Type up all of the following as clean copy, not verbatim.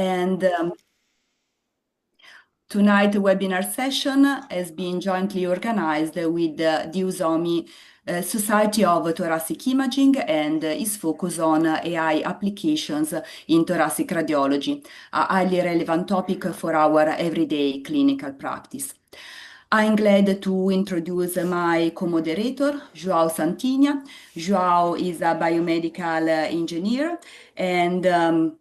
And tonight, the webinar session has been jointly organized with the EuSoMII Society of Thoracic Imaging and is focused on AI applications in thoracic radiology, a highly relevant topic for our everyday clinical practice. I'm glad to introduce my co-moderator, João Santinha. João is a biomedical engineer and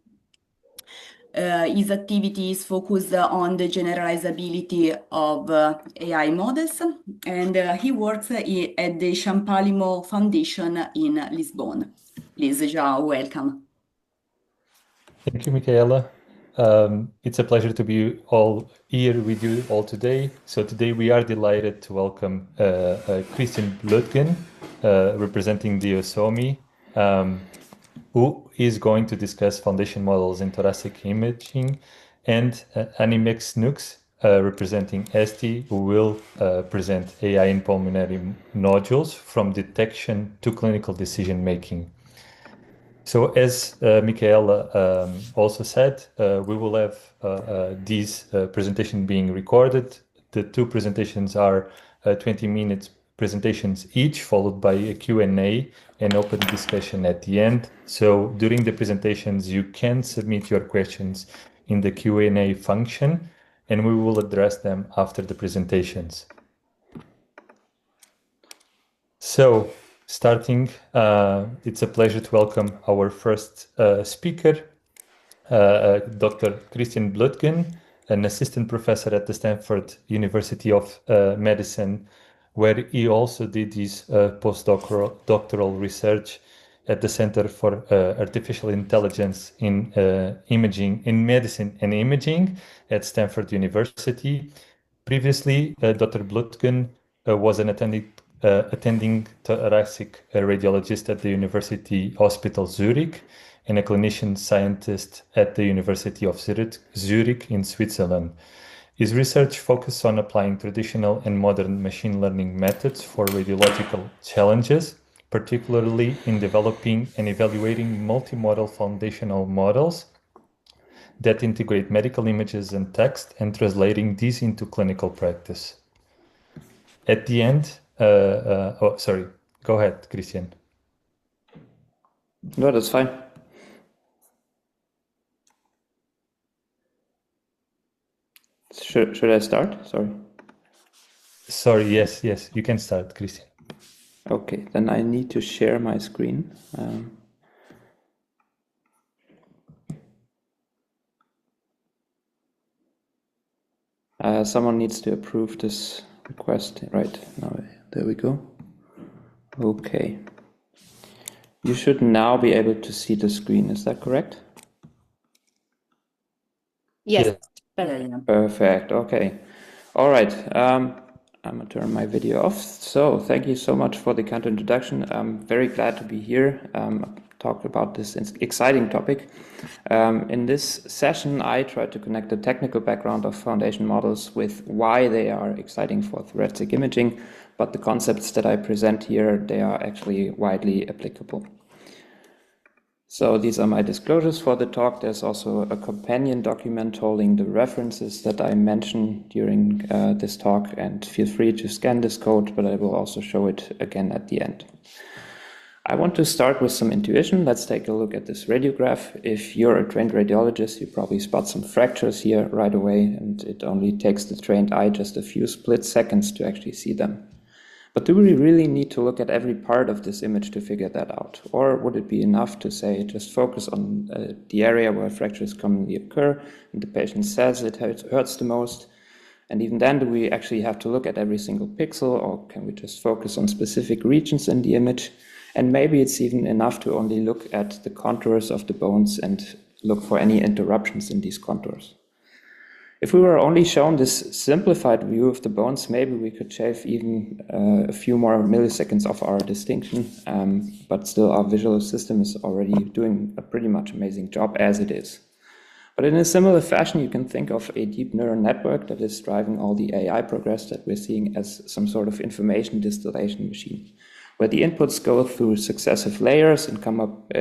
his activities focus on the generalizability of AI models, and he works at the Champalimaud Foundation in Lisbon. Please, João, welcome. Thank you, Michaela. It's a pleasure to be all here with you all today. So today we are delighted to welcome Christian Bluethgen, representing the EuSoMII, who is going to discuss foundation models in thoracic imaging, and Annemiek Snoeckx, representing ESTI, who will present AI in pulmonary nodules from detection to clinical decision making. So as Michaela also said, we will have these presentation being recorded. The two presentations are 20 minutes presentations each, followed by a Q&A and open discussion at the end. So during the presentations, you can submit your questions in the Q&A function, and we will address them after the presentations. So starting, it's a pleasure to welcome our first speaker, Dr. Christian Bluethgen, an assistant professor at the Stanford University of Medicine, where he also did his postdoctoral research at the Center for Artificial Intelligence in Imaging, in Medicine and Imaging at Stanford University. Previously, Dr. Bluethgen was an attending thoracic radiologist at the University Hospital Zurich and a clinician scientist at the University of Zurich in Switzerland. His research focuses on applying traditional and modern machine learning methods for radiological challenges, particularly in developing and evaluating multimodal foundational models that integrate medical images and text and translating these into clinical practice. At the end, oh, sorry, go ahead, Christian. No, that's fine. Should I start? Sorry, yes, you can start, Christian. Okay, then I need to share my screen. Someone needs to approve this request. Right, now there we go. Okay. You should now be able to see the screen, is that correct? Yes. Perfect. Okay. All right. I'm going to turn my video off. So thank you so much for the kind introduction. I'm very glad to be here, talk about this exciting topic. In this session, I try to connect the technical background of foundation models with why they are exciting for thoracic imaging, but the concepts that I present here, they are actually widely applicable. So these are my disclosures for the talk. There's also a companion document holding the references that I mentioned during this talk, and feel free to scan this code, but I will also show it again at the end. I want to start with some intuition. Let's take a look at this radiograph. If you're a trained radiologist, you probably spot some fractures here right away, and it only takes the trained eye just a few split seconds to actually see them. But do we really need to look at every part of this image to figure that out? Or would it be enough to say, just focus on the area where fractures commonly occur, and the patient says it hurts the most? And even then, do we actually have to look at every single pixel, or can we just focus on specific regions in the image? And maybe it's even enough to only look at the contours of the bones and look for any interruptions in these contours. If we were only shown this simplified view of the bones, maybe we could shave even a few more milliseconds of our distinction, but still our visual system is already doing a pretty much amazing job as it is. But in a similar fashion, you can think of a deep neural network that is driving all the AI progress that we're seeing as some sort of information distillation machine, where the inputs go through successive layers and come up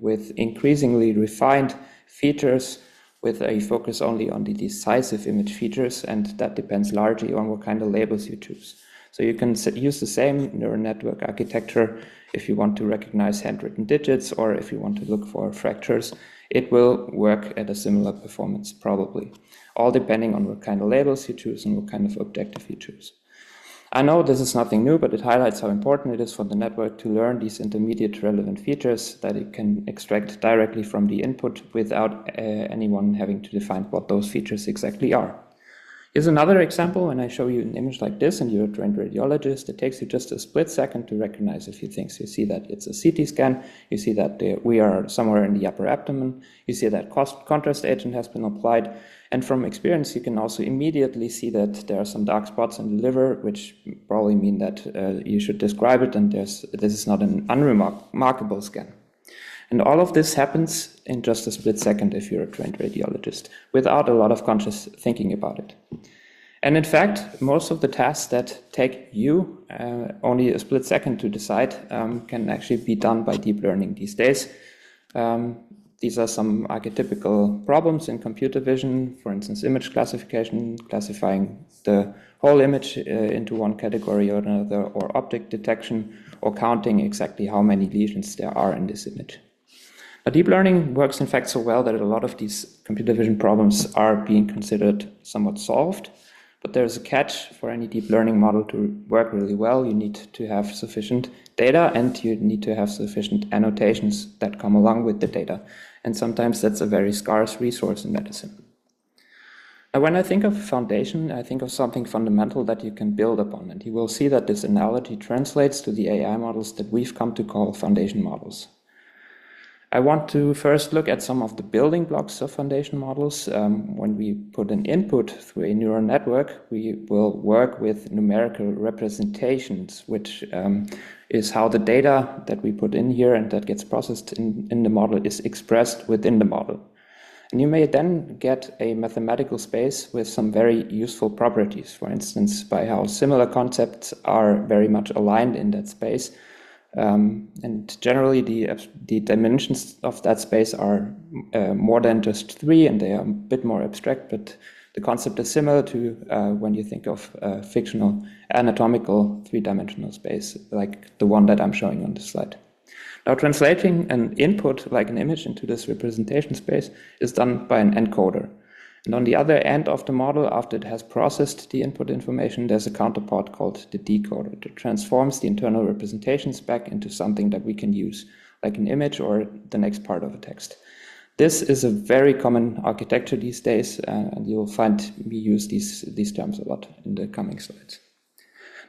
with increasingly refined features with a focus only on the decisive image features, and that depends largely on what kind of labels you choose. So you can use the same neural network architecture if you want to recognize handwritten digits or if you want to look for fractures. It will work at a similar performance, probably, all depending on what kind of labels you choose and what kind of objective you choose. I know this is nothing new, but it highlights how important it is for the network to learn these intermediate relevant features that it can extract directly from the input without anyone having to define what those features exactly are. Here's another example. When I show you an image like this and you're a trained radiologist, it takes you just a split second to recognize a few things. You see that it's a CT scan, you see that we are somewhere in the upper abdomen, you see that contrast agent has been applied, and from experience you can also immediately see that there are some dark spots in the liver, which probably mean that you should describe it, and this is not an unremarkable scan. And all of this happens in just a split second if you're a trained radiologist, without a lot of conscious thinking about it. And in fact, most of the tasks that take you only a split second to decide can actually be done by deep learning these days. These are some archetypical problems in computer vision, for instance, image classification, classifying the whole image into one category or another, or object detection, or counting exactly how many lesions there are in this image. Now, deep learning works in fact so well that a lot of these computer vision problems are being considered somewhat solved, but there's a catch. For any deep learning model to work really well, you need to have sufficient data and you need to have sufficient annotations that come along with the data. And sometimes that's a very scarce resource in medicine. Now, when I think of a foundation, I think of something fundamental that you can build upon. And you will see that this analogy translates to the AI models that we've come to call foundation models. I want to first look at some of the building blocks of foundation models. When we put an input through a neural network, we will work with numerical representations, which is how the data that we put in here and that gets processed in the model is expressed within the model. And you may then get a mathematical space with some very useful properties, for instance, by how similar concepts are very much aligned in that space. And generally the dimensions of that space are more than just 3, and they are a bit more abstract, but the concept is similar to when you think of fictional anatomical 3-dimensional space, like the one that I'm showing on this slide. Now, translating an input like an image into this representation space is done by an encoder. And on the other end of the model, after it has processed the input information, there's a counterpart called the decoder that transforms the internal representations back into something that we can use, like an image or the next part of a text. This is a very common architecture these days, and you'll find me use these terms a lot in the coming slides.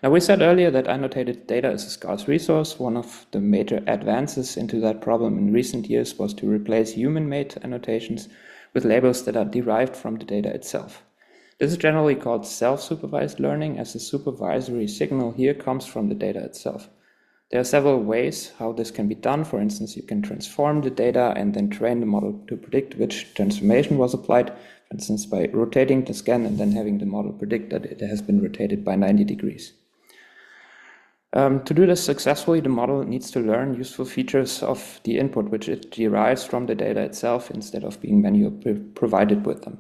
Now, we said earlier that annotated data is a scarce resource. One of the major advances into that problem in recent years was to replace human-made annotations with labels that are derived from the data itself. This is generally called self-supervised learning, as the supervisory signal here comes from the data itself. There are several ways how this can be done. For instance, you can transform the data and then train the model to predict which transformation was applied, for instance, by rotating the scan and then having the model predict that it has been rotated by 90 degrees. To do this successfully, the model needs to learn useful features of the input, which it derives from the data itself instead of being manually provided with them.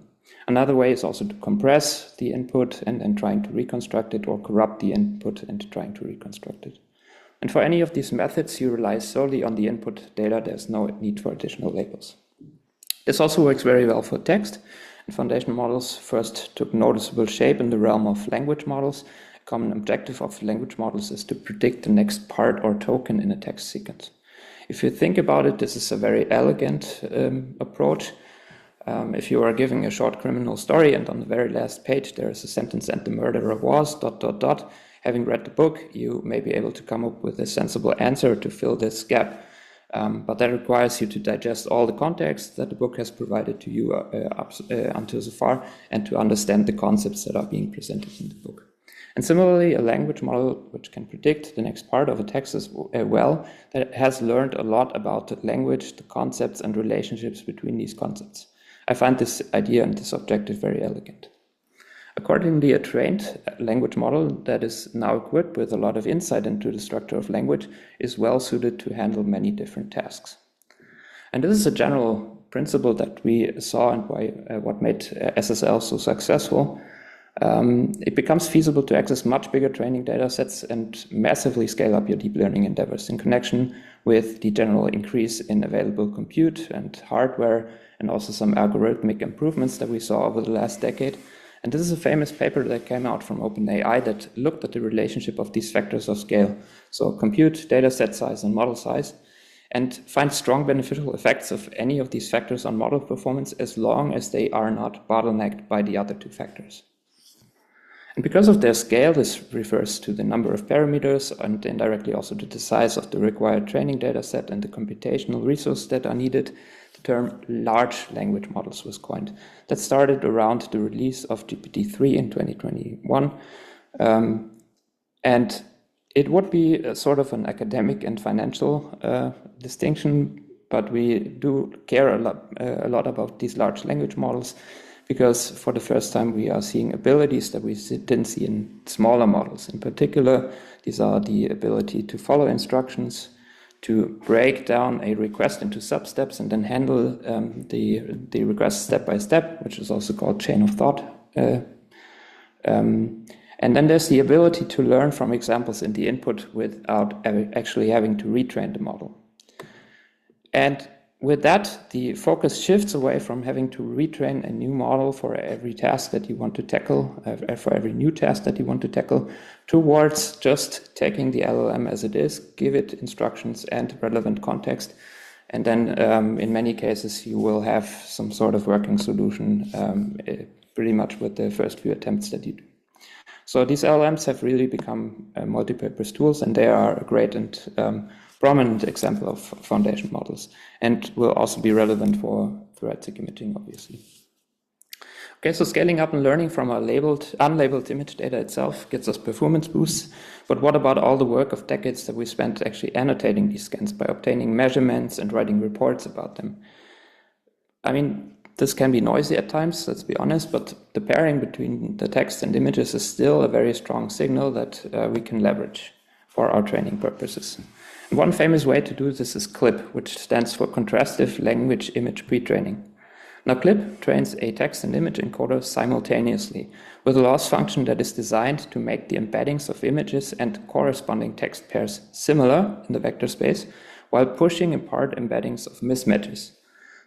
Another way is also to compress the input and then trying to reconstruct it, or corrupt the input and trying to reconstruct it. And for any of these methods, you rely solely on the input data. There's no need for additional labels. This also works very well for text. And foundation models first took noticeable shape in the realm of language models. Common objective of language models is to predict the next part or token in a text sequence. If you think about it, this is a very elegant approach. If you are giving a short criminal story and on the very last page there is a sentence, and the murderer was ... Having read the book, you may be able to come up with a sensible answer to fill this gap. But that requires you to digest all the context that the book has provided to you until so far, and to understand the concepts that are being presented in the book. And similarly, a language model which can predict the next part of a text as well, that has learned a lot about the language, the concepts, and relationships between these concepts. I find this idea and this objective very elegant. Accordingly, a trained language model that is now equipped with a lot of insight into the structure of language is well suited to handle many different tasks. And this is a general principle that we saw and why what made SSL so successful, it becomes feasible to access much bigger training data sets and massively scale up your deep learning endeavors in connection with the general increase in available compute and hardware, and also some algorithmic improvements that we saw over the last decade. And this is a famous paper that came out from OpenAI that looked at the relationship of these factors of scale, so compute, data set size, and model size, and find strong beneficial effects of any of these factors on model performance as long as they are not bottlenecked by the other two factors. And because of their scale, this refers to the number of parameters and indirectly also to the size of the required training data set and the computational resources that are needed, the term large language models was coined. That started around the release of GPT-3 in 2021. And it would be a sort of an academic and financial distinction, but we do care a lot about these large language models, because for the first time we are seeing abilities that we didn't see in smaller models. In particular, these are the ability to follow instructions, to break down a request into sub-steps and then handle the request step by step, which is also called chain of thought. And then there's the ability to learn from examples in the input without actually having to retrain the model. And with that, the focus shifts away from having to retrain a new model for every task that you want to tackle, for every new task that you want to tackle, towards just taking the LLM as it is, give it instructions and relevant context, and then in many cases you will have some sort of working solution pretty much with the first few attempts that you do. So these LLMs have really become multi-purpose tools, and they are a great and prominent example of foundation models, and will also be relevant for thoracic imaging, obviously. Okay, so scaling up and learning from our unlabeled image data itself gets us performance boosts, but what about all the work of decades that we spent actually annotating these scans by obtaining measurements and writing reports about them? I mean, this can be noisy at times, let's be honest, but the pairing between the text and images is still a very strong signal that we can leverage for our training purposes. And one famous way to do this is CLIP, which stands for Contrastive Language Image Pre-training. Now, CLIP trains a text and image encoder simultaneously with a loss function that is designed to make the embeddings of images and corresponding text pairs similar in the vector space, while pushing apart embeddings of mismatches.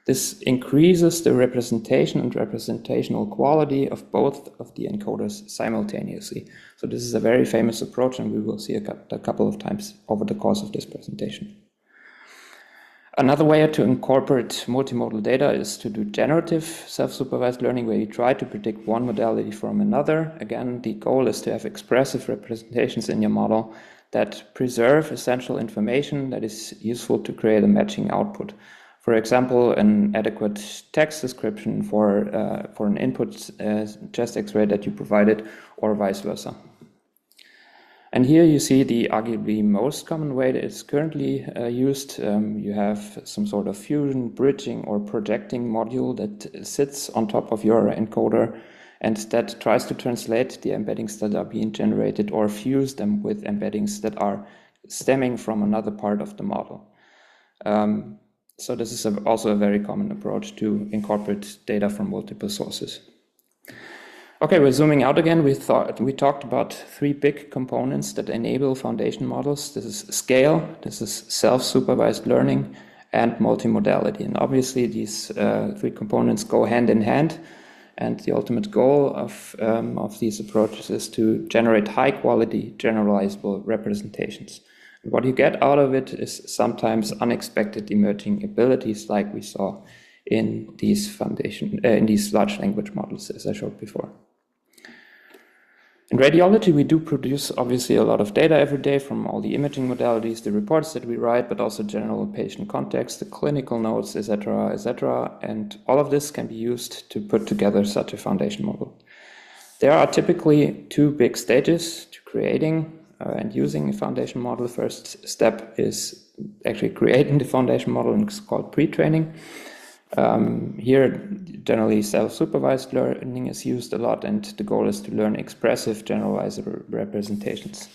This increases the representation and representational quality of both of the encoders simultaneously. So this is a very famous approach, and we will see a couple of times over the course of this presentation. Another way to incorporate multimodal data is to do generative self-supervised learning, where you try to predict one modality from another. Again, the goal is to have expressive representations in your model that preserve essential information that is useful to create a matching output. For example, an adequate text description for an input chest X-ray that you provided, or vice versa. And here you see the arguably most common way that it's currently used. You have some sort of fusion, bridging, or projecting module that sits on top of your encoder, and that tries to translate the embeddings that are being generated or fuse them with embeddings that are stemming from another part of the model. So this is also a very common approach to incorporate data from multiple sources. Okay, we're zooming out again. We talked about three big components that enable foundation models. This is scale, this is self-supervised learning, and multimodality. And obviously these three components go hand in hand. And the ultimate goal of these approaches is to generate high-quality, generalizable representations. And what you get out of it is sometimes unexpected emerging abilities, like we saw in these large language models, as I showed before. In radiology, we do produce obviously a lot of data every day from all the imaging modalities, the reports that we write, but also general patient context, the clinical notes, etc., etc. And all of this can be used to put together such a foundation model. There are typically two big stages to creating and using a foundation model. The first step is actually creating the foundation model, and it's called pre-training. Here, generally self-supervised learning is used a lot, and the goal is to learn expressive, generalizable representations.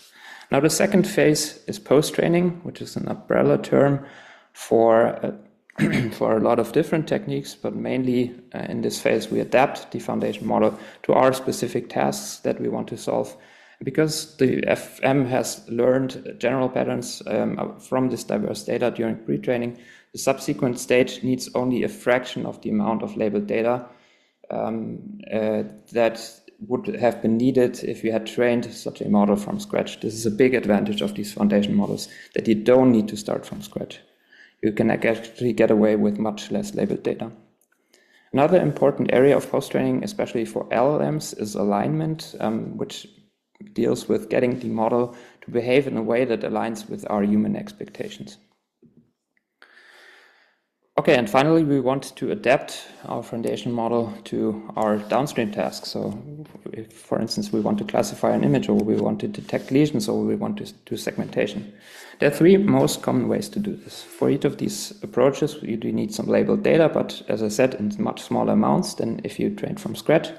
Now, the second phase is post-training, which is an umbrella term for for a lot of different techniques, but mainly in this phase we adapt the foundation model to our specific tasks that we want to solve. Because the FM has learned general patterns from this diverse data during pre-training, the subsequent stage needs only a fraction of the amount of labeled data that would have been needed if you had trained such a model from scratch. This is a big advantage of these foundation models, that you don't need to start from scratch. You can actually get away with much less labeled data. Another important area of post-training, especially for LLMs, is alignment, which deals with getting the model to behave in a way that aligns with our human expectations. Okay, and finally, we want to adapt our foundation model to our downstream tasks. So if, for instance, we want to classify an image, or we want to detect lesions, or we want to do segmentation. There are three most common ways to do this. For each of these approaches, you do need some labeled data, but as I said, in much smaller amounts than if you train from scratch.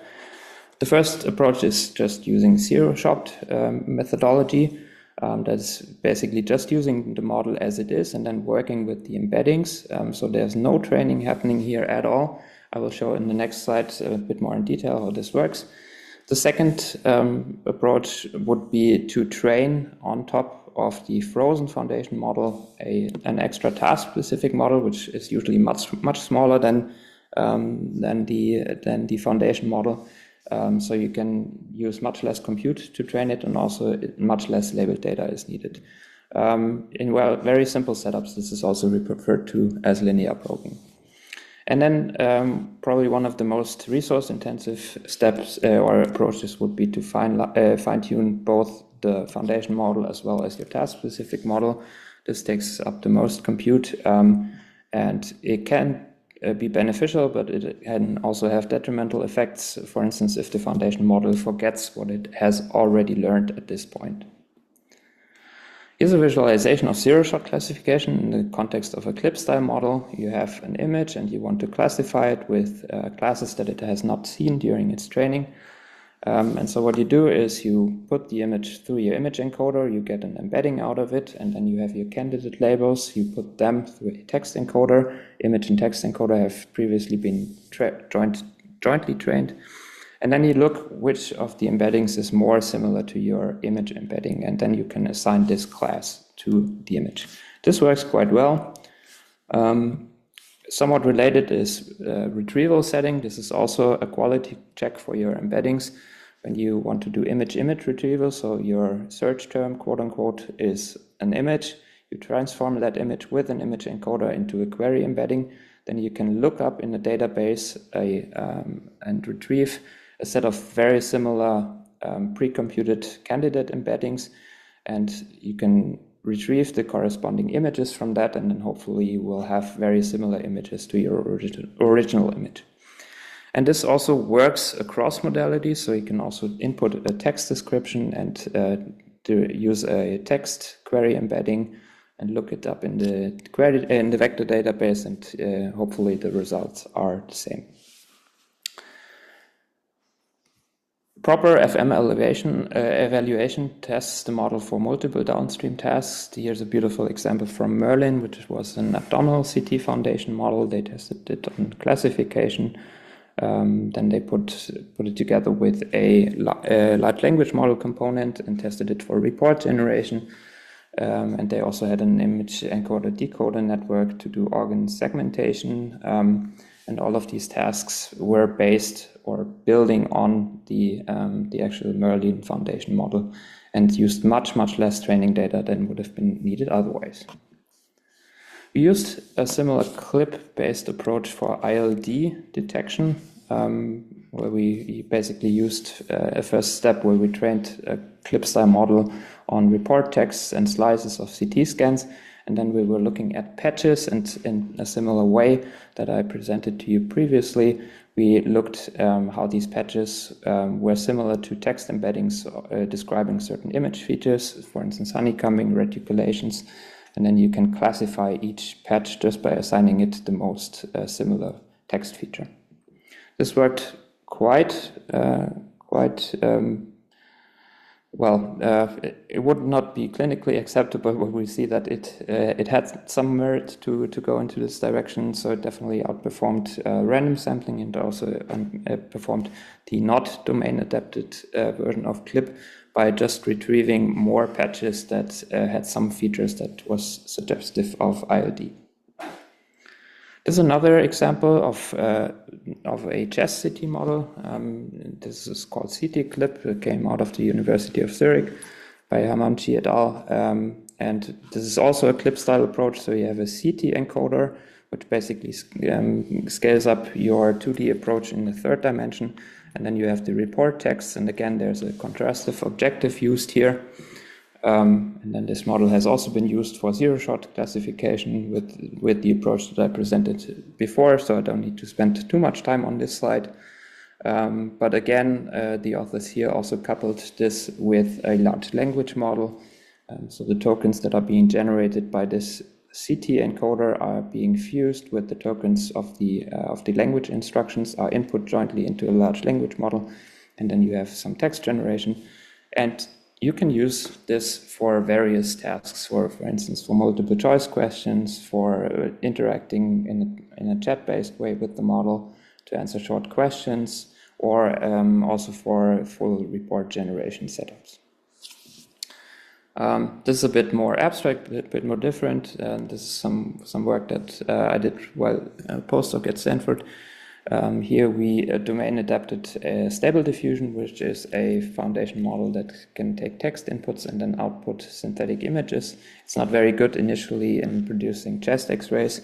The first approach is just using zero-shot methodology. That's basically just using the model as it is and then working with the embeddings. So there's no training happening here at all. I will show in the next slide a bit more in detail how this works. The second approach would be to train on top of the frozen foundation model an extra task-specific model, which is usually much smaller than the foundation model. So you can use much less compute to train it, and also much less labeled data is needed. In very simple setups, this is also referred to as linear probing. And then probably one of the most resource-intensive steps or approaches would be to fine-tune both the foundation model as well as your task-specific model. This takes up the most compute, and it can be beneficial, but it can also have detrimental effects. For instance, if the foundation model forgets what it has already learned at this point. Here's a visualization of zero-shot classification in the context of a clip-style model. You have an image and you want to classify it with classes that it has not seen during its training. And so what you do is you put the image through your image encoder, you get an embedding out of it, and then you have your candidate labels, you put them through a text encoder. Image and text encoder have previously been jointly trained. And then you look which of the embeddings is more similar to your image embedding, and then you can assign this class to the image. This works quite well. Somewhat related is retrieval setting. This is also a quality check for your embeddings. When you want to do image-image retrieval, so your search term, quote-unquote, is an image, you transform that image with an image encoder into a query embedding, then you can look up in the database and retrieve a set of very similar pre-computed candidate embeddings, and you can retrieve the corresponding images from that, and then hopefully you will have very similar images to your original image. And this also works across modalities, so you can also input a text description and to use a text query embedding and look it up in the vector database, and hopefully the results are the same. Proper FM evaluation tests the model for multiple downstream tasks. Here's a beautiful example from Merlin, which was an abdominal CT foundation model. They tested it on classification. Then they put it together with a large language model component and tested it for report generation. And they also had an image encoder decoder network to do organ segmentation. And all of these tasks were based or building on the actual Merlin foundation model, and used much less training data than would have been needed otherwise. We used a similar clip-based approach for ILD detection, where we basically used a first step where we trained a clip-style model on report texts and slices of CT scans, and then we were looking at patches, and in a similar way that I presented to you previously, we looked how these patches were similar to text embeddings describing certain image features, for instance, honeycombing, reticulations, and then you can classify each patch just by assigning it the most similar text feature. This worked quite well, it would not be clinically acceptable, but we see that it had some merit to go into this direction. So it definitely outperformed random sampling and also performed the not domain adapted version of CLIP by just retrieving more patches that had some features that was suggestive of ILD. This is another example of a chest CT model. This is called CT CLIP. It came out of the University of Zurich by Hamamchi et al. And this is also a CLIP style approach. So you have a CT encoder, which basically scales up your 2D approach in the third dimension. And then you have the report text. And again, there's a contrastive objective used here. And then this model has also been used for zero-shot classification with the approach that I presented before, so I don't need to spend too much time on this slide. But again, the authors here also coupled this with a large language model. So the tokens that are being generated by this CT encoder are being fused with the tokens of the language instructions, are input jointly into a large language model, and then you have some text generation. And you can use this for various tasks, for instance, for multiple choice questions, for interacting in a chat-based way with the model to answer short questions, or also for full report generation setups. This is a bit more abstract, a bit more different. This is some work that I did while postdoc at Stanford. Here we domain adapted stable diffusion, which is a foundation model that can take text inputs and then output synthetic images. It's not very good initially in producing chest x-rays,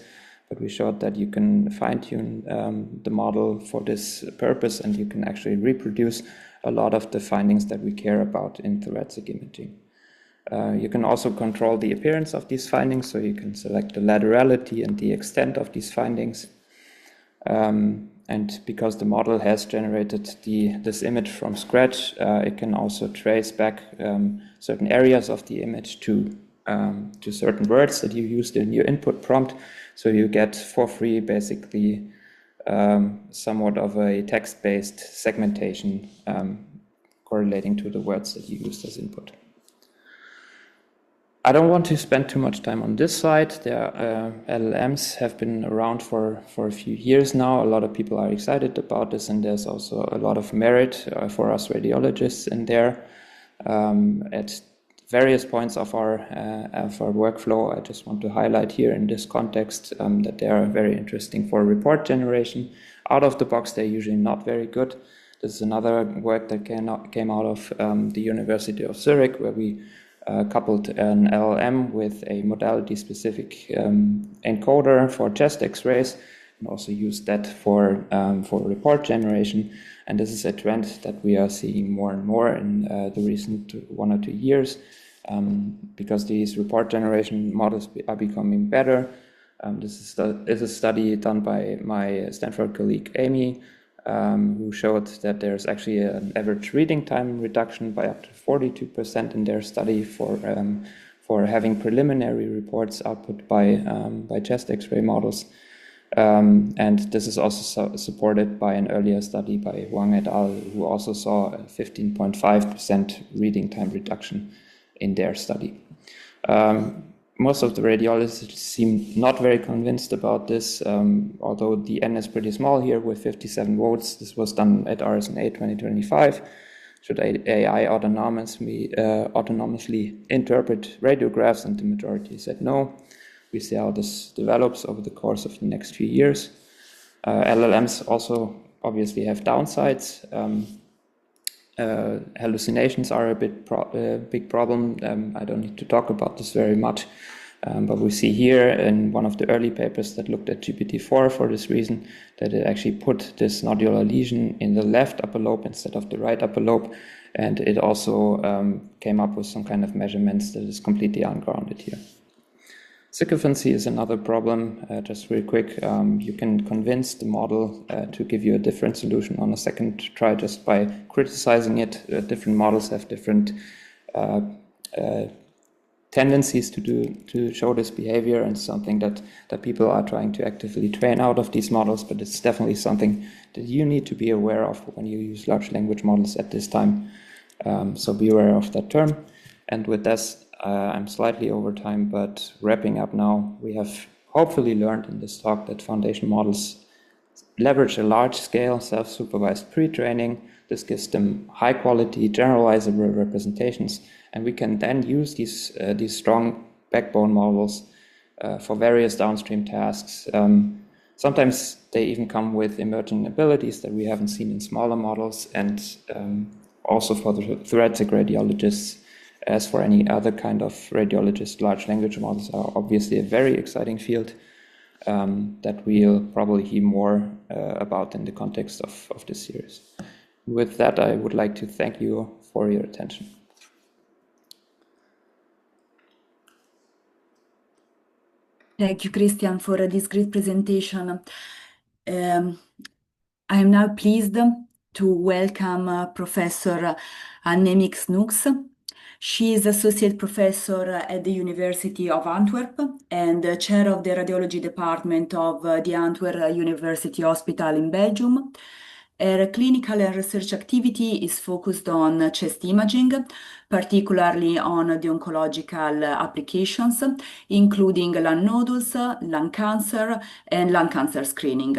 but we showed that you can fine-tune the model for this purpose, and you can actually reproduce a lot of the findings that we care about in thoracic imaging. You can also control the appearance of these findings, so you can select the laterality and the extent of these findings. And because the model has generated this image from scratch, it can also trace back certain areas of the image to certain words that you used in your input prompt. So you get for free basically somewhat of a text-based segmentation correlating to the words that you used as input. I don't want to spend too much time on this slide. LLMs have been around for a few years now. A lot of people are excited about this, and there's also a lot of merit for us radiologists in there. At various points of our workflow, I just want to highlight here in this context that they are very interesting for report generation. Out of the box, they're usually not very good. This is another work that came out of the University of Zurich, where we coupled an LLM with a modality-specific encoder for chest X-rays, and also used that for report generation. And this is a trend that we are seeing more and more in the recent 1 or 2 years, because these report generation models are becoming better. This is a study done by my Stanford colleague Amy, who showed that there's actually an average reading time reduction by up to 42% in their study for having preliminary reports output by chest X-ray models. And this is also supported by an earlier study by João et al., who also saw a 15.5% reading time reduction in their study. Most of the radiologists seem not very convinced about this, although the N is pretty small here with 57 votes. This was done at RSNA 2025. Should AI autonomously interpret radiographs? And the majority said no. We see how this develops over the course of the next few years. LLMs also obviously have downsides. Hallucinations are a big problem. I don't need to talk about this very much, but we see here in one of the early papers that looked at GPT-4 for this reason, that it actually put this nodular lesion in the left upper lobe instead of the right upper lobe, and it also came up with some kind of measurements that is completely ungrounded here. Sycophancy is another problem. Just real quick, you can convince the model to give you a different solution on a second try just by criticizing it. Different models have different tendencies to show this behavior, and something that people are trying to actively train out of these models, but it's definitely something that you need to be aware of when you use large language models at this time. So be aware of that term. And with this, I'm slightly over time, but wrapping up now, we have hopefully learned in this talk that foundation models leverage a large-scale self-supervised pre-training. This gives them high-quality, generalizable representations, and we can then use these strong backbone models for various downstream tasks. Sometimes they even come with emerging abilities that we haven't seen in smaller models, and also for the thoracic radiologists, as for any other kind of radiologist, large language models are obviously a very exciting field that we'll probably hear more about in the context of this series. With that, I would like to thank you for your attention. Thank you, Christian, for this great presentation. I am now pleased to welcome Professor Annemiek Snoeckx. She is Associate Professor at the University of Antwerp and Chair of the Radiology Department of the Antwerp University Hospital in Belgium. Her clinical and research activity is focused on chest imaging, particularly on the oncological applications, including lung nodules, lung cancer, and lung cancer screening.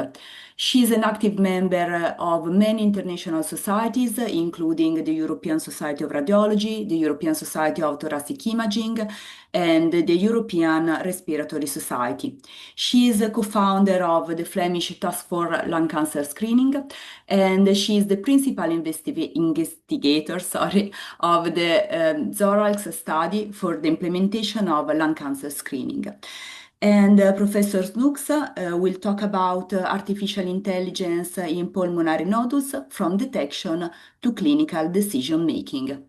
She is an active member of many international societies, including the European Society of Radiology, the European Society of Thoracic Imaging, and the European Respiratory Society. She is a co-founder of the Flemish Task Force Lung Cancer Screening, and she is the principal investigator of the Zurich study for the implementation of lung cancer screening. And Professor Snoeckx will talk about artificial intelligence in pulmonary nodules from detection to clinical decision making.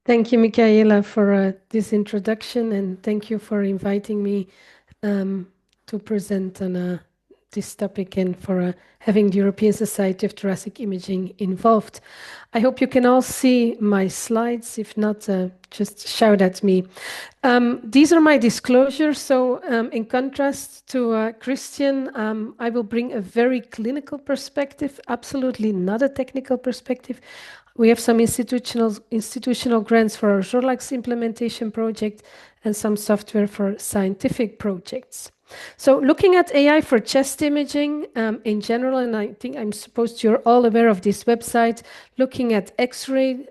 Thank you, Michaela, for this introduction, and thank you for inviting me to present on this topic and for having the European Society of Thoracic Imaging involved. I hope you can all see my slides. If not, just shout at me. These are my disclosures. So in contrast to Christian, I will bring a very clinical perspective, absolutely not a technical perspective. We have some institutional grants for our Zurich implementation project and some software for scientific projects. So looking at AI for chest imaging in general, and I think I'm supposed you're all aware of this website, looking at X-ray,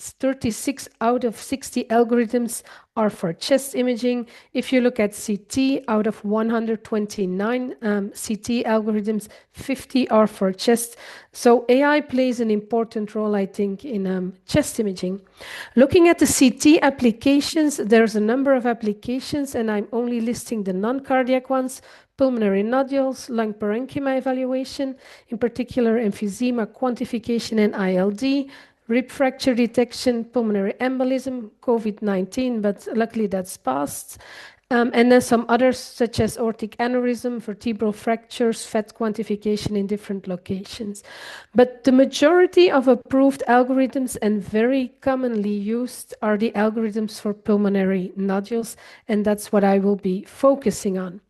36 out of 60 algorithms are for chest imaging. If you look at CT, out of 129 CT algorithms, 50 are for chest. So AI plays an important role, I think, in chest imaging. Looking at the CT applications, there's a number of applications, and I'm only listing the non-cardiac ones: pulmonary nodules, lung parenchyma evaluation, in particular emphysema quantification and ILD, rib fracture detection, pulmonary embolism, COVID-19, but luckily that's passed. And then some others, such as aortic aneurysm, vertebral fractures, fat quantification in different locations. But the majority of approved algorithms and very commonly used are the algorithms for pulmonary nodules, and that's what I will be focusing on.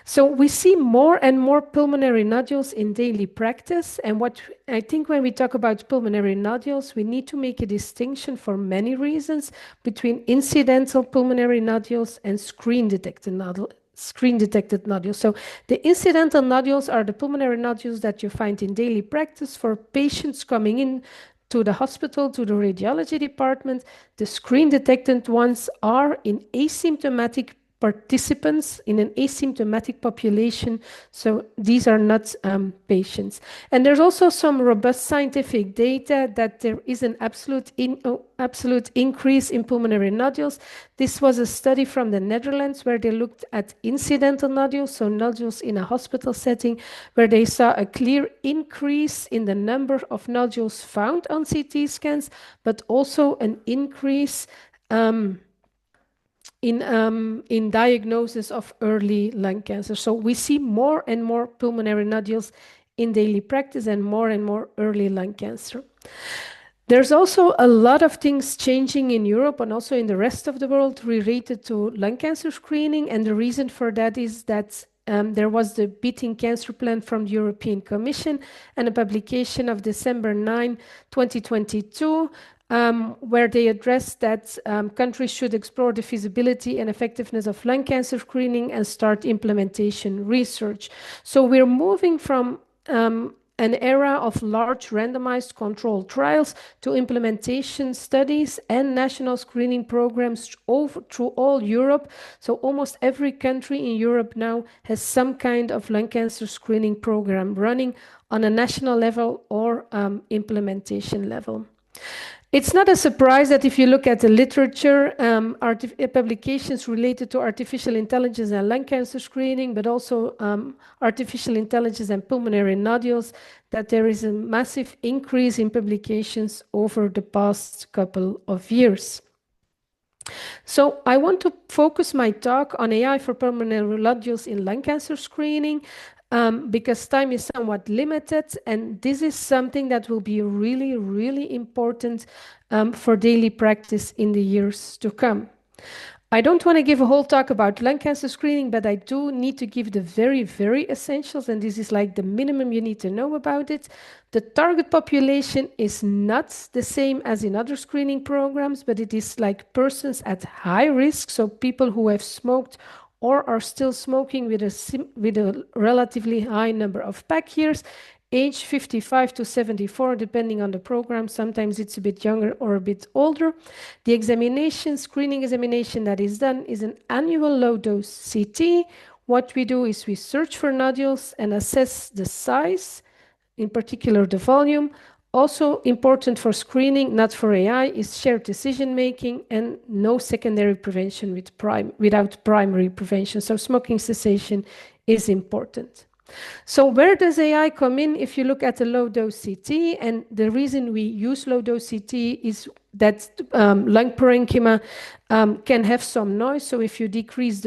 So we see more and more pulmonary nodules in daily practice. And what I think when we talk about pulmonary nodules, we need to make a distinction for many reasons between incidental pulmonary nodules and screen-detected nodules. So the incidental nodules are the pulmonary nodules that you find in daily practice for patients coming in to the hospital, to the radiology department. The screen-detected ones are in asymptomatic participants in an asymptomatic population, so these are not patients. And there's also some robust scientific data that there is an absolute increase in pulmonary nodules. This was a study from the Netherlands where they looked at incidental nodules, so nodules in a hospital setting, where they saw a clear increase in the number of nodules found on CT scans, but also an increase in diagnosis of early lung cancer. So we see more and more pulmonary nodules in daily practice and more early lung cancer. There's also a lot of things changing in Europe and also in the rest of the world related to lung cancer screening. And the reason for that is that there was the Beating Cancer Plan from the European Commission and a publication of December 9, 2022, where they addressed that countries should explore the feasibility and effectiveness of lung cancer screening and start implementation research. So we're moving from an era of large randomized controlled trials to implementation studies and national screening programs through all Europe. So almost every country in Europe now has some kind of lung cancer screening program running on a national level or implementation level. It's not a surprise that if you look at the literature, publications related to artificial intelligence and lung cancer screening, but also artificial intelligence and pulmonary nodules, that there is a massive increase in publications over the past couple of years. So I want to focus my talk on AI for pulmonary nodules in lung cancer screening, because time is somewhat limited, and this is something that will be really, really important for daily practice in the years to come. I don't want to give a whole talk about lung cancer screening, but I do need to give the very, very essentials, and this is like the minimum you need to know about it. The target population is not the same as in other screening programs, but it is like persons at high risk, so people who have smoked or are still smoking with a relatively high number of pack years, age 55 to 74, depending on the program. Sometimes it's a bit younger or a bit older. The examination, screening examination that is done is an annual low-dose CT. What we do is we search for nodules and assess the size, in particular the volume. Also important for screening, not for AI, is shared decision-making and no secondary prevention without primary prevention. So smoking cessation is important. So where does AI come in if you look at the low-dose CT? And the reason we use low-dose CT is that lung parenchyma can have some noise. So if you decrease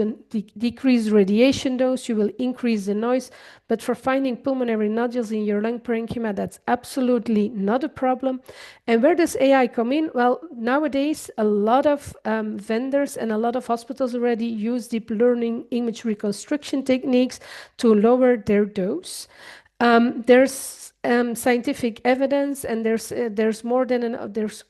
radiation dose, you will increase the noise. But for finding pulmonary nodules in your lung parenchyma, that's absolutely not a problem. And where does AI come in? Well, nowadays, a lot of vendors and a lot of hospitals already use deep learning image reconstruction techniques to lower their dose. There's scientific evidence, and there's more than there's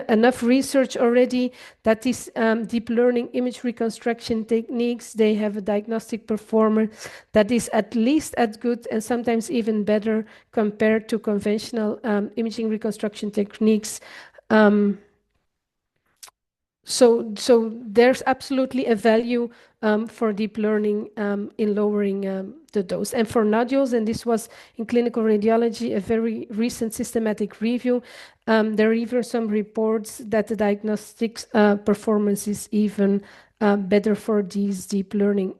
enough research already that these deep learning image reconstruction techniques, they have a diagnostic performance that is at least as good and sometimes even better compared to conventional imaging reconstruction techniques. So there's absolutely a value for deep learning in lowering the dose. And for nodules, and this was in clinical radiology, a very recent systematic review, there are even some reports that the diagnostics performance is even better for these deep learning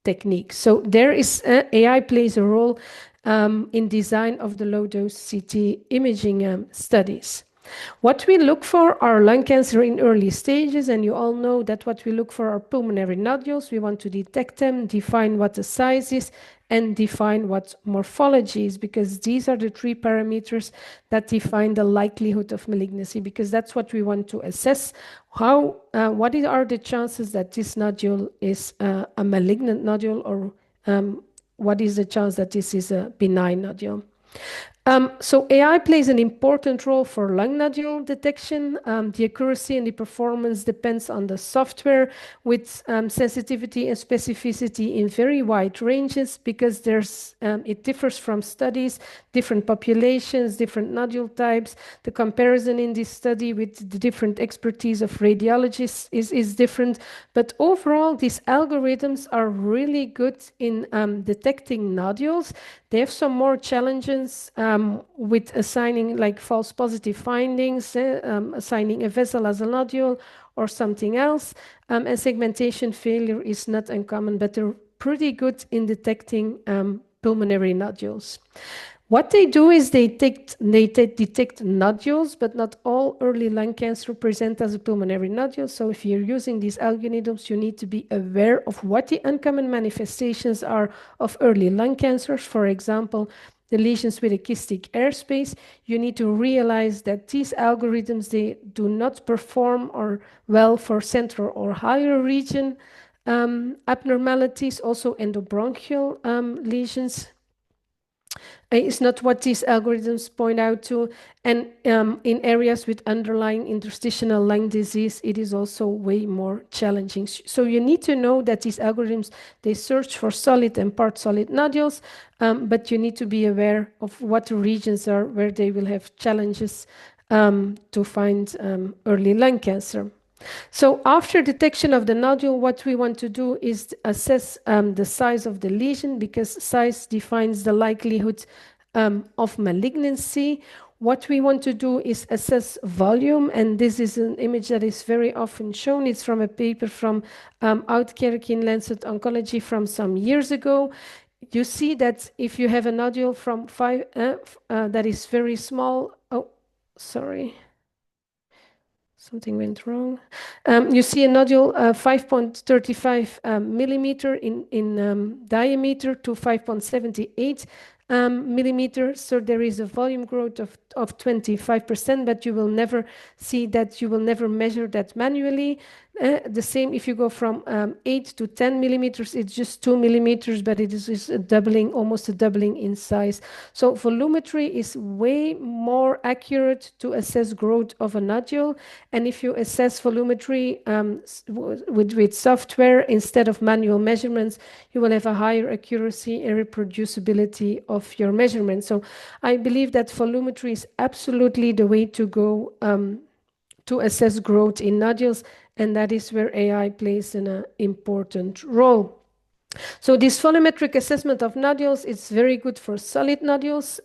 techniques. So there is AI plays a role in design of the low-dose CT imaging studies. What we look for are lung cancer in early stages, and you all know that what we look for are pulmonary nodules. We want to detect them, define what the size is, and define what morphology is, because these are the three parameters that define the likelihood of malignancy, because that's what we want to assess. What are the chances that this nodule is a malignant nodule, or what is the chance that this is a benign nodule? So AI plays an important role for lung nodule detection. The accuracy and the performance depends on the software, with sensitivity and specificity in very wide ranges, because it differs from studies, different populations, different nodule types. The comparison in this study with the different expertise of radiologists is different. But overall, these algorithms are really good in detecting nodules. They have some more challenges with assigning like false positive findings, assigning a vessel as a nodule or something else. And segmentation failure is not uncommon, but they're pretty good in detecting pulmonary nodules. What they do is they detect nodules, but not all early lung cancer present as a pulmonary nodule. So if you're using these algorithms, you need to be aware of what the uncommon manifestations are of early lung cancers. For example, the lesions with a kystic airspace. You need to realize that these algorithms, they do not perform well for central or higher region abnormalities, also endobronchial lesions. Is not what these algorithms point out to. And in areas with underlying interstitial lung disease, it is also way more challenging. So you need to know that these algorithms, they search for solid and part solid nodules, but you need to be aware of what regions are where they will have challenges to find early lung cancer. So after detection of the nodule, what we want to do is assess the size of the lesion, because size defines the likelihood of malignancy. What we want to do is assess volume, and this is an image that is very often shown. It's from a paper from Oudkerk in Lancet Oncology from some years ago. You see that if you have a nodule from that is very small, oh, sorry. Something went wrong. You see a nodule 5.35 millimeter in diameter to 5.78 millimeters. So there is a volume growth of 25%, but you will never see that, you will never measure that manually. The same if you go from 8 to 10 millimeters, it's just 2 millimeters, but it is a doubling, almost a doubling in size. So volumetry is way more accurate to assess growth of a nodule. And if you assess volumetry with software instead of manual measurements, you will have a higher accuracy and reproducibility of your measurements. So I believe that volumetry is absolutely the way to go to assess growth in nodules, and that is where AI plays an important role. So this volumetric assessment of nodules is very good for solid nodules.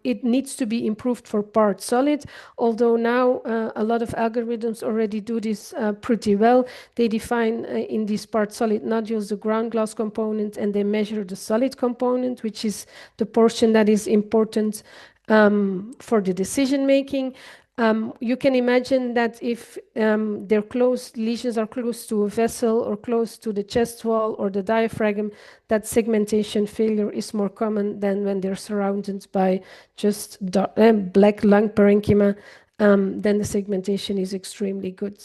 It needs to be improved for part solid, although now a lot of algorithms already do this pretty well. They define in these part solid nodules the ground glass component, and they measure the solid component, which is the portion that is important for the decision making. You can imagine that if they're close, lesions are close to a vessel or close to the chest wall or the diaphragm, that segmentation failure is more common than when they're surrounded by just black lung parenchyma. Then the segmentation is extremely good.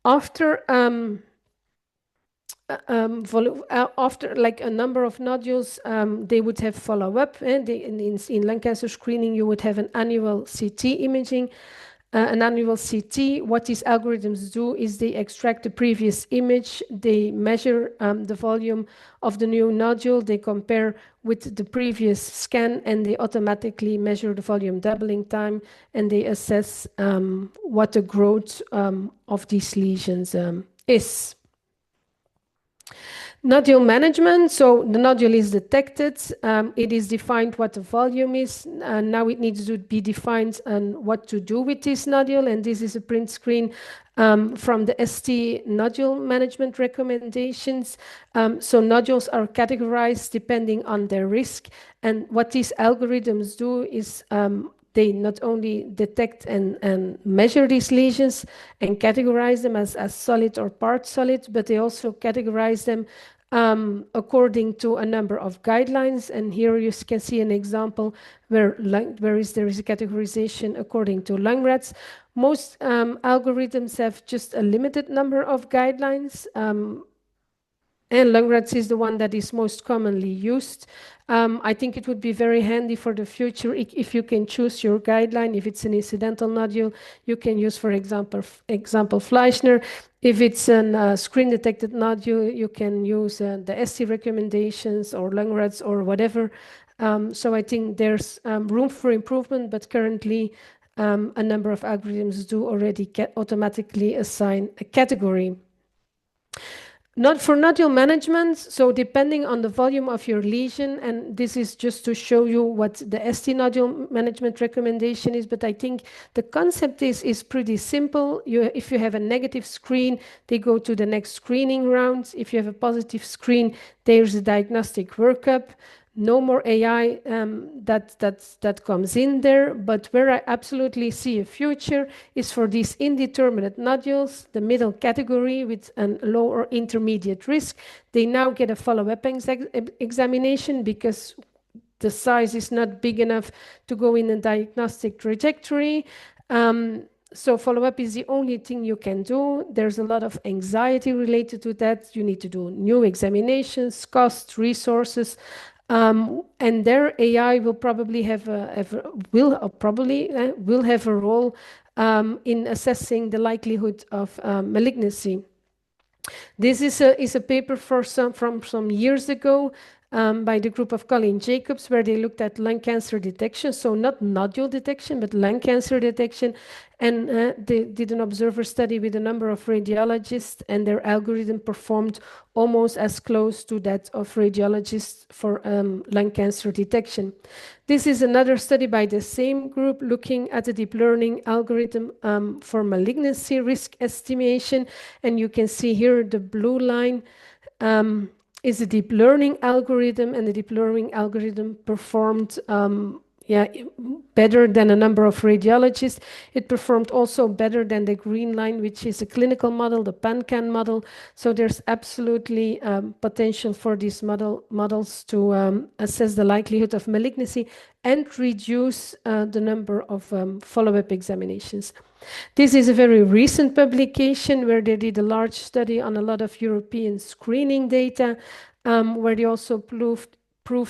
After after like a number of nodules, they would have follow-up. In lung cancer screening, you would have an annual CT imaging. An annual CT, what these algorithms do is they extract the previous image, they measure the volume of the new nodule, they compare with the previous scan, and they automatically measure the volume doubling time, and they assess what the growth of these lesions is. Nodule management, so the nodule is detected, it is defined what the volume is, and now it needs to be defined and what to do with this nodule, and this is a print screen from the ESTI nodule management recommendations. So nodules are categorized depending on their risk, and what these algorithms do is they not only detect and measure these lesions and categorize them as solid or part solid, but they also categorize them according to a number of guidelines. And here you can see an example where there is a categorization according to lung rats. Most algorithms have just a limited number of guidelines. And lung rats is the one that is most commonly used. I think it would be very handy for the future if you can choose your guideline. If it's an incidental nodule, you can use, for example, Fleischner. If it's a screen-detected nodule, you can use the ESTI recommendations or lung rats or whatever. So I think there's room for improvement, but currently a number of algorithms do already automatically assign a category. Not for nodule management, so depending on the volume of your lesion, and this is just to show you what the ESTI nodule management recommendation is, but I think the concept is pretty simple. If you have a negative screen, they go to the next screening round. If you have a positive screen, there's a diagnostic workup. No more AI that comes in there, but where I absolutely see a future is for these indeterminate nodules, the middle category with a low or intermediate risk. They now get a follow-up examination because the size is not big enough to go in a diagnostic trajectory. So follow-up is the only thing you can do. There's a lot of anxiety related to that. You need to do new examinations, cost, resources, and their AI will probably will have a role in assessing the likelihood of malignancy. This is a paper from some years ago by the group of Colin Jacobs, where they looked at lung cancer detection, so not nodule detection, but lung cancer detection. And they did an observer study with a number of radiologists, and their algorithm performed almost as close to that of radiologists for lung cancer detection. This is another study by the same group looking at a deep learning algorithm for malignancy risk estimation. And you can see here the blue line is a deep learning algorithm, and the deep learning algorithm performed better than a number of radiologists. It performed also better than the green line, which is a clinical model, the PanCan model. So there's absolutely potential for these models to assess the likelihood of malignancy and reduce the number of follow-up examinations. This is a very recent publication where they did a large study on a lot of European screening data, where they also proved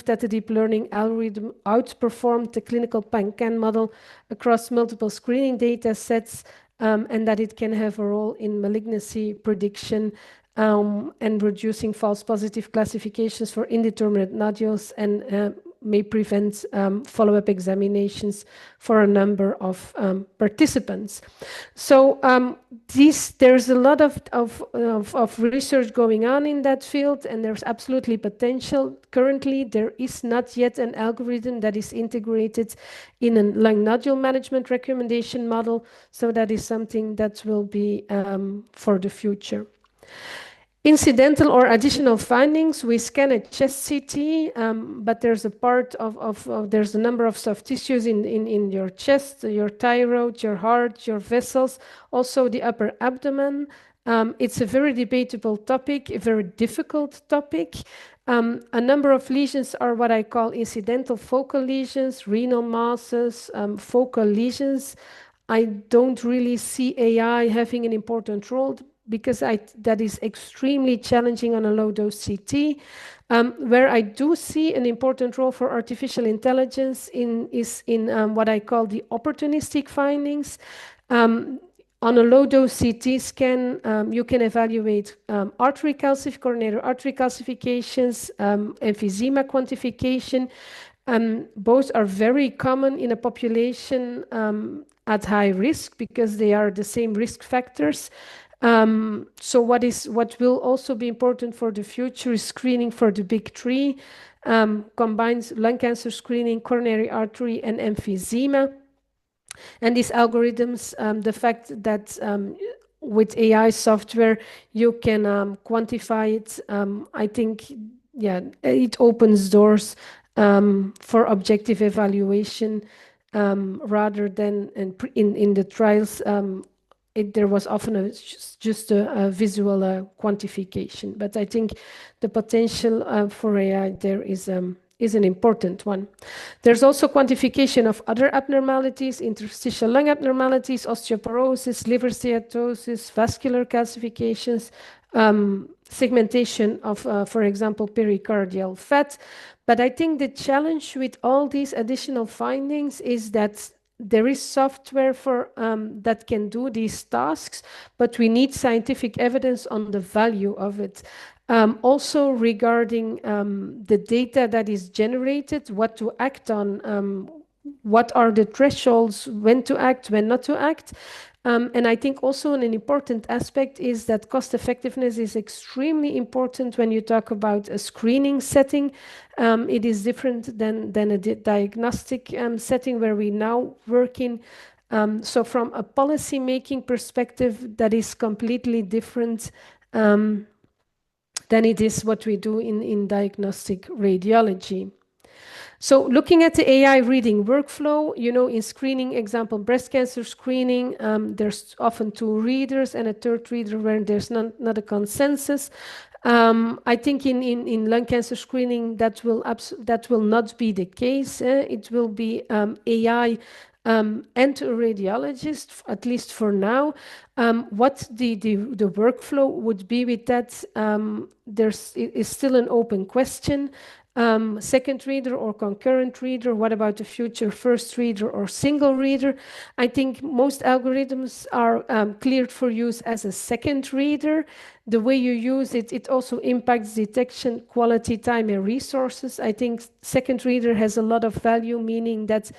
that the deep learning algorithm outperformed the clinical PanCan model across multiple screening data sets, and that it can have a role in malignancy prediction and reducing false positive classifications for indeterminate nodules, and may prevent follow-up examinations for a number of participants. So there's a lot of research going on in that field, and there's absolutely potential. Currently, there is not yet an algorithm that is integrated in a lung nodule management recommendation model, so that is something that will be for the future. Incidental or additional findings, we scan a chest CT, but there's a part there's a number of soft tissues in your chest, your thyroid, your heart, your vessels, also the upper abdomen. It's a very debatable topic, a very difficult topic. A number of lesions are what I call incidental focal lesions, renal masses, focal lesions. I don't really see AI having an important role, because that is extremely challenging on a low-dose CT. Where I do see an important role for artificial intelligence is in what I call the opportunistic findings. On a low-dose CT scan, you can evaluate coronary artery calcifications, emphysema quantification. Both are very common in a population at high risk, because they are the same risk factors. So what will also be important for the future is screening for the big three, combines lung cancer screening, coronary artery, and emphysema. And these algorithms, the fact that with AI software you can quantify it, I think, it opens doors for objective evaluation rather than in the trials. There was often just a visual quantification, but I think the potential for AI there is an important one. There's also quantification of other abnormalities, interstitial lung abnormalities, osteoporosis, liver steatosis, vascular calcifications, segmentation of, for example, pericardial fat. But I think the challenge with all these additional findings is that there is software for that can do these tasks, but we need scientific evidence on the value of it. Also regarding the data that is generated, what to act on, what are the thresholds, when to act, when not to act. And I think also an important aspect is that cost effectiveness is extremely important when you talk about a screening setting. It is different than a diagnostic setting where we now work in. So from a policy making perspective, that is completely different than it is what we do in diagnostic radiology. So looking at the AI reading workflow, in screening, example, breast cancer screening, there's often two readers and a third reader where there's not a consensus. I think in lung cancer screening that will not be the case. It will be AI and to a radiologist, at least for now. What the workflow would be with that, it is still an open question. Second reader or concurrent reader? What about the future first reader or single reader? I think most algorithms are cleared for use as a second reader. The way you use it, it also impacts detection, quality, time, and resources. I think second reader has a lot of value, meaning that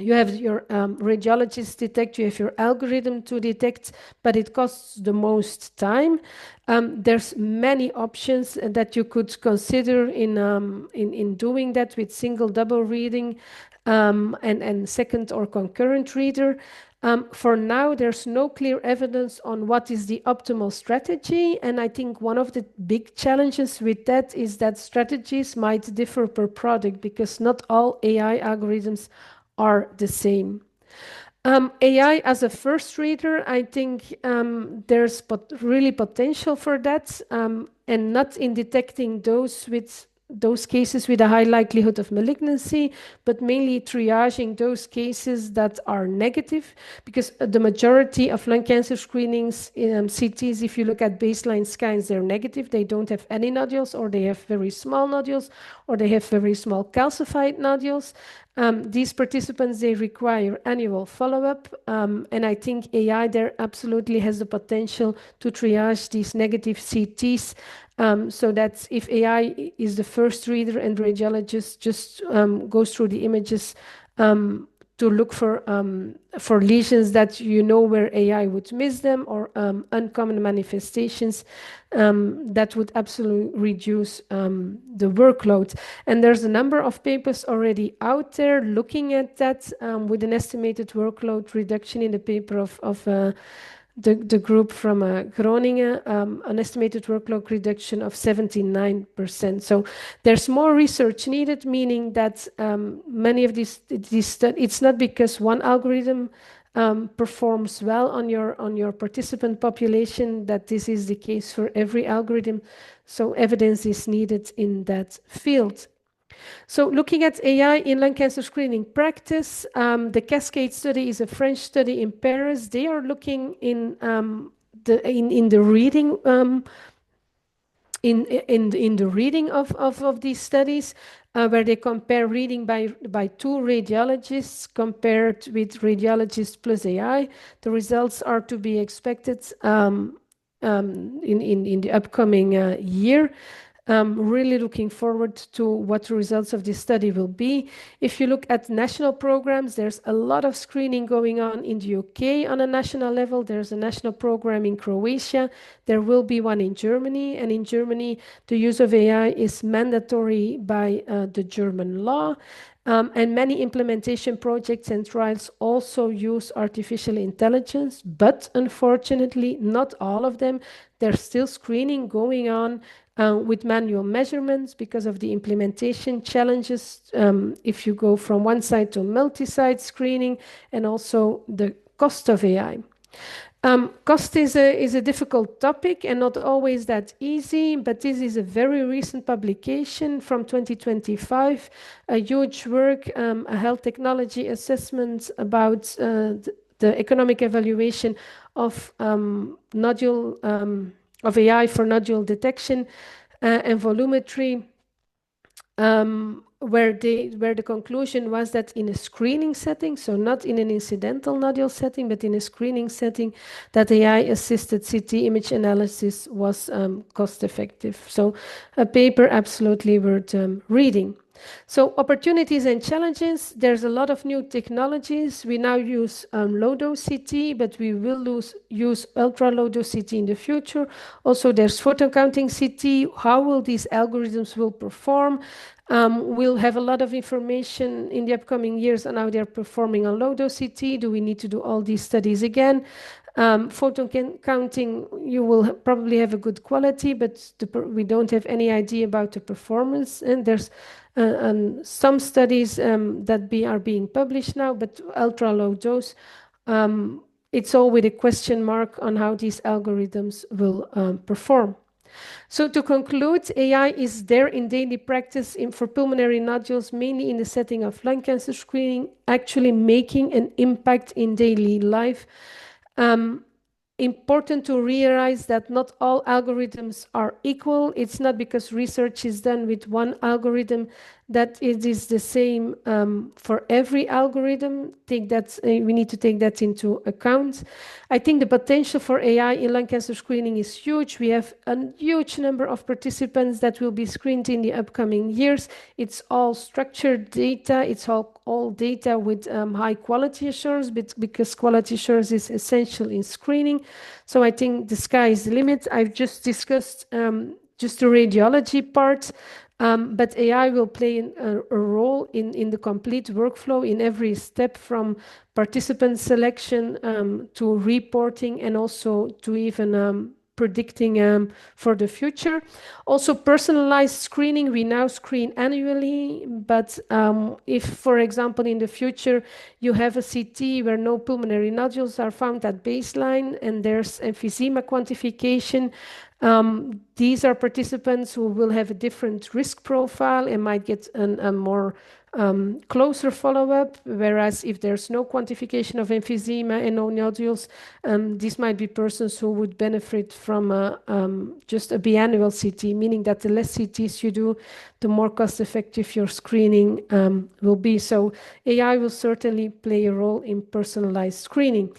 you have your radiologist detect, you have your algorithm to detect, but it costs the most time. There's many options that you could consider in doing that with single, double reading and second or concurrent reader. For now, there's no clear evidence on what is the optimal strategy. And I think one of the big challenges with that is that strategies might differ per product because not all AI algorithms are the same. AI as a first reader, I think there's really potential for that, and not in detecting those cases with a high likelihood of malignancy, but mainly triaging those cases that are negative, because the majority of lung cancer screenings, CTs, if you look at baseline scans, they're negative. They don't have any nodules, or they have very small nodules, or they have very small calcified nodules. These participants, they require annual follow-up, and I think AI there absolutely has the potential to triage these negative CTs, so that if AI is the first reader and radiologist just goes through the images to look for lesions that you know where AI would miss them, or uncommon manifestations, that would absolutely reduce the workload. And there's a number of papers already out there looking at that, with an estimated workload reduction in the paper of the group from Groningen, an estimated workload reduction of 79%. So there's more research needed, meaning that many of these it's not because one algorithm performs well on your participant population that this is the case for every algorithm. So evidence is needed in that field. So looking at AI in lung cancer screening practice, the Cascade study is a French study in Paris. They are looking in the reading in the reading of these studies, where they compare reading by two radiologists compared with radiologists plus AI. The results are to be expected in the upcoming year. Really looking forward to what the results of this study will be. If you look at national programs, there's a lot of screening going on in the UK on a national level. There's a national program in Croatia. There will be one in Germany. And in Germany, the use of AI is mandatory by the German law. And many implementation projects and trials also use artificial intelligence, but unfortunately, not all of them. There's still screening going on with manual measurements because of the implementation challenges if you go from one site to multi-site screening, and also the cost of AI. Cost is a difficult topic and not always that easy, but this is a very recent publication from 2025, a huge work, a health technology assessment about the economic evaluation of nodule of AI for nodule detection and volumetry, where the conclusion was that in a screening setting, so not in an incidental nodule setting, but in a screening setting, that AI-assisted CT image analysis was cost effective. So a paper absolutely worth reading. So opportunities and challenges, there's a lot of new technologies. We now use low-dose CT, but we will use ultra-low-dose CT in the future. Also, there's photon counting CT. How will these algorithms will perform? We'll have a lot of information in the upcoming years on how they're performing on low-dose CT. Do we need to do all these studies again? Photon counting, you will probably have a good quality, but we don't have any idea about the performance. And there's some studies that are being published now, but ultra-low dose, it's all with a question mark on how these algorithms will perform. So to conclude, AI is there in daily practice for pulmonary nodules, mainly in the setting of lung cancer screening, actually making an impact in daily life. Important to realize that not all algorithms are equal. It's not because research is done with one algorithm that it is the same for every algorithm. We need to take that into account. I think the potential for AI in lung cancer screening is huge. We have a huge number of participants that will be screened in the upcoming years. It's all structured data. It's all data with high quality assurance, because quality assurance is essential in screening. So I think the sky is the limit. I've just discussed just the radiology part. But AI will play a role in the complete workflow in every step, from participant selection to reporting, and also to even predicting for the future. Also, personalized screening. We now screen annually, but if, for example, in the future you have a CT where no pulmonary nodules are found at baseline and there's emphysema quantification, these are participants who will have a different risk profile and might get a more closer follow-up, whereas if there's no quantification of emphysema and no nodules, these might be persons who would benefit from just a biannual CT, meaning that the less CTs you do, the more cost-effective your screening will be. So AI will certainly play a role in personalized screening.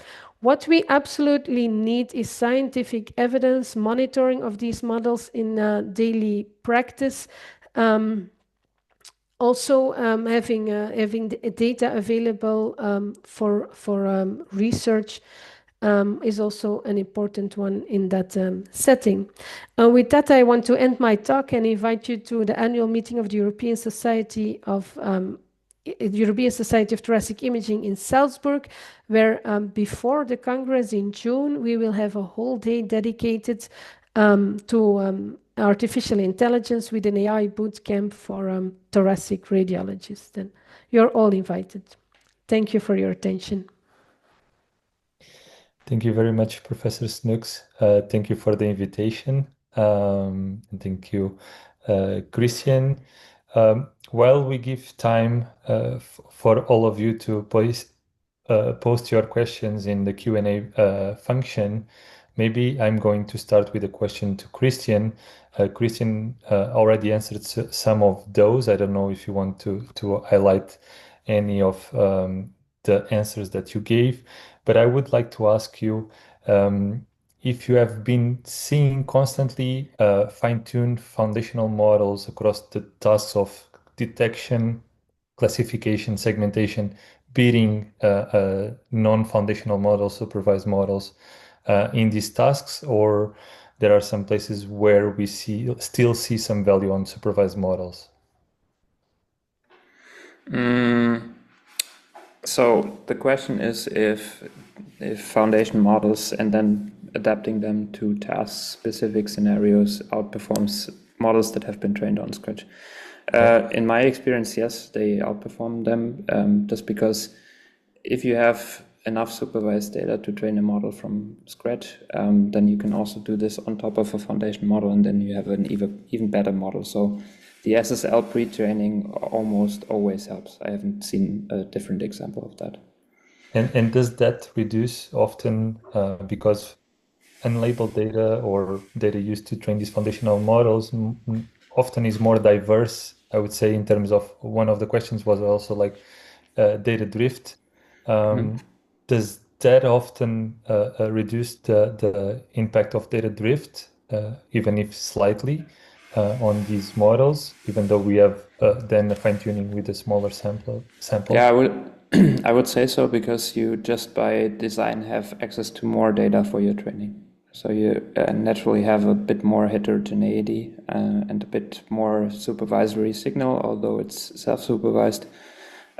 What we absolutely need is scientific evidence, monitoring of these models in daily practice. Also, having the data available for research is also an important one in that setting. With that, I want to end my talk and invite you to the annual meeting of the European Society of Thoracic Imaging in Salzburg, where before the Congress in June, we will have a whole day dedicated to artificial intelligence with an AI bootcamp for thoracic radiologists. And you're all invited. Thank you for your attention. Thank you very much, Professor Snoeckx. Thank you for the invitation. And thank you, Christian. While we give time for all of you to post your questions in the Q&A function, maybe I'm going to start with a question to Christian. Christian already answered some of those. I don't know if you want to highlight any of the answers that you gave, but I would like to ask you if you have been seeing constantly fine-tuned foundational models across the tasks of detection, classification, segmentation, beating non-foundational models, supervised models in these tasks, or there are some places where we still see some value on supervised models? So the question is if foundation models and then adapting them to task-specific scenarios outperforms models that have been trained on Scratch. In my experience, yes, they outperform them, just because if you have enough supervised data to train a model from scratch, then you can also do this on top of a foundation model, and then you have an even better model. So the SSL pre-training almost always helps. I haven't seen a different example of that. And does that reduce often because unlabeled data or data used to train these foundational models often is more diverse, I would say, in terms of one of the questions was also like data drift. Does that often reduce the impact of data drift, even if slightly, on these models, even though we have then a fine-tuning with a smaller sample? Yeah, I would say so, because you just by design have access to more data for your training. So you naturally have a bit more heterogeneity and a bit more supervisory signal, although it's self-supervised.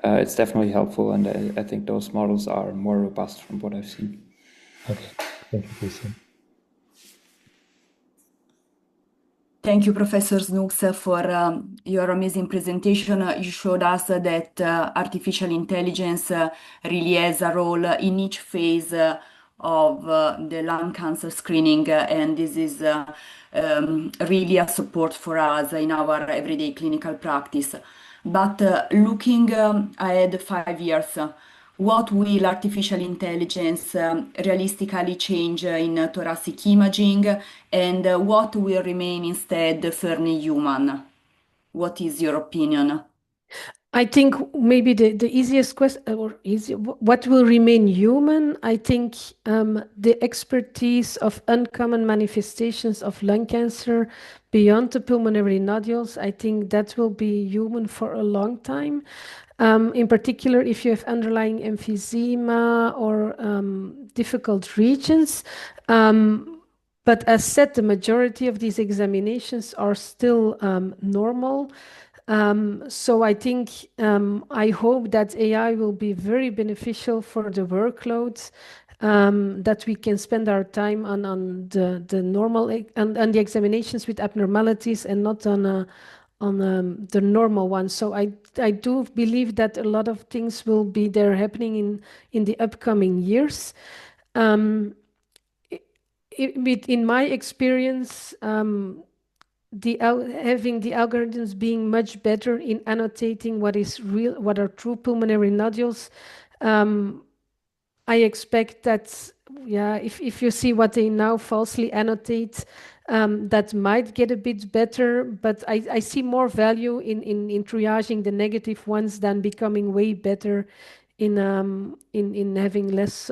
It's definitely helpful, and I think those models are more robust from what I've seen. Okay, thank you, Christian. Thank you, Professor Snoeckx, for your amazing presentation. You showed us that artificial intelligence really has a role in each phase of the lung cancer screening, and this is really a support for us in our everyday clinical practice. But looking ahead 5 years, what will artificial intelligence realistically change in thoracic imaging, and what will remain instead firmly human? What is your opinion? I think maybe the easiest question, or easy, what will remain human? I think the expertise of uncommon manifestations of lung cancer beyond the pulmonary nodules, I think that will be human for a long time. In particular, if you have underlying emphysema or difficult regions. But as said, the majority of these examinations are still normal. So I think I hope that AI will be very beneficial for the workloads, that we can spend our time on the normal and the examinations with abnormalities and not on the normal ones. So I do believe that a lot of things will be there happening in the upcoming years. In my experience, having the algorithms being much better in annotating what is real, what are true pulmonary nodules. I expect that, yeah, if you see what they now falsely annotate, that might get a bit better, but I see more value in triaging the negative ones than becoming way better in having less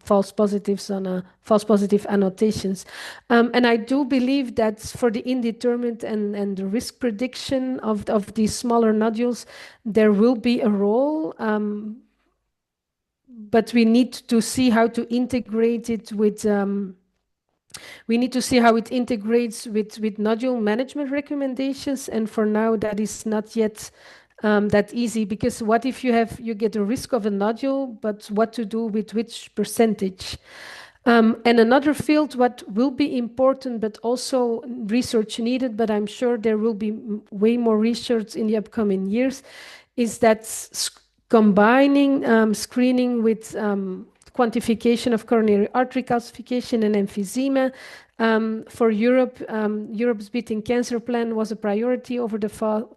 false positives on false positive annotations. And I do believe that for the indeterminate and the risk prediction of these smaller nodules, there will be a role. But we need to see how to integrate it with we need to see how it integrates with nodule management recommendations. And for now, that is not yet that easy, because what if you get a risk of a nodule, but what to do with which percentage? And another field, what will be important, but also research needed, but I'm sure there will be way more research in the upcoming years, is that combining screening with quantification of coronary artery calcification and emphysema. For Europe, Europe's Beating Cancer Plan was a priority over the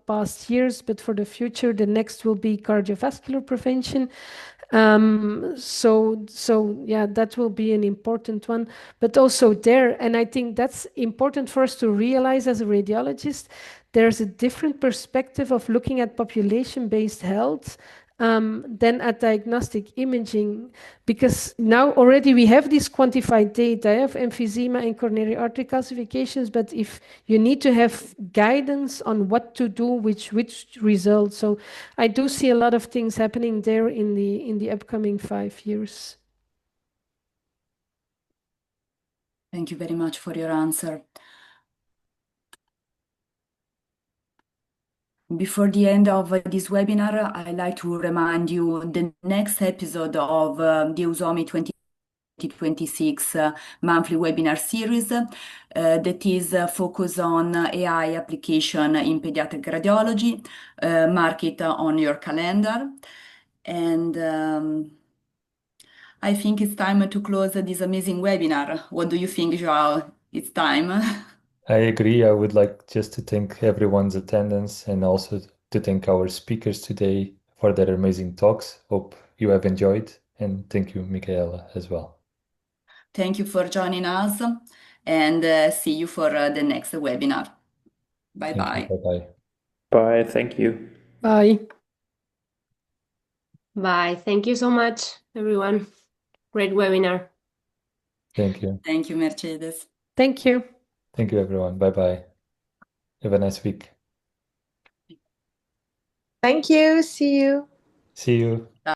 past years, but for the future, the next will be cardiovascular prevention. So yeah, that will be an important one, but also there, and I think that's important for us to realize as a radiologist, there's a different perspective of looking at population-based health than at diagnostic imaging, because now already we have this quantified data of emphysema and coronary artery calcifications, but if you need to have guidance on what to do, which results. So I do see a lot of things happening there in the upcoming 5 years. Thank you very much for your answer. Before the end of this webinar, I'd like to remind you the next episode of the EuSoMII 2026 monthly webinar series that is focused on AI application in pediatric radiology. Mark it on your calendar. And I think it's time to close this amazing webinar. What do you think, João? It's time. I agree. I would like just to thank everyone's attendance and also to thank our speakers today for their amazing talks. Hope you have enjoyed, and thank you, Michaela, as well. Thank you for joining us, and see you for the next webinar. Bye-bye. Bye-bye. Bye. Thank you. Bye. Bye. Thank you so much, everyone. Great webinar. Thank you. Thank you, Mercedes. Thank you. Thank you, everyone. Bye-bye. Have a nice week. Thank you. See you. See you.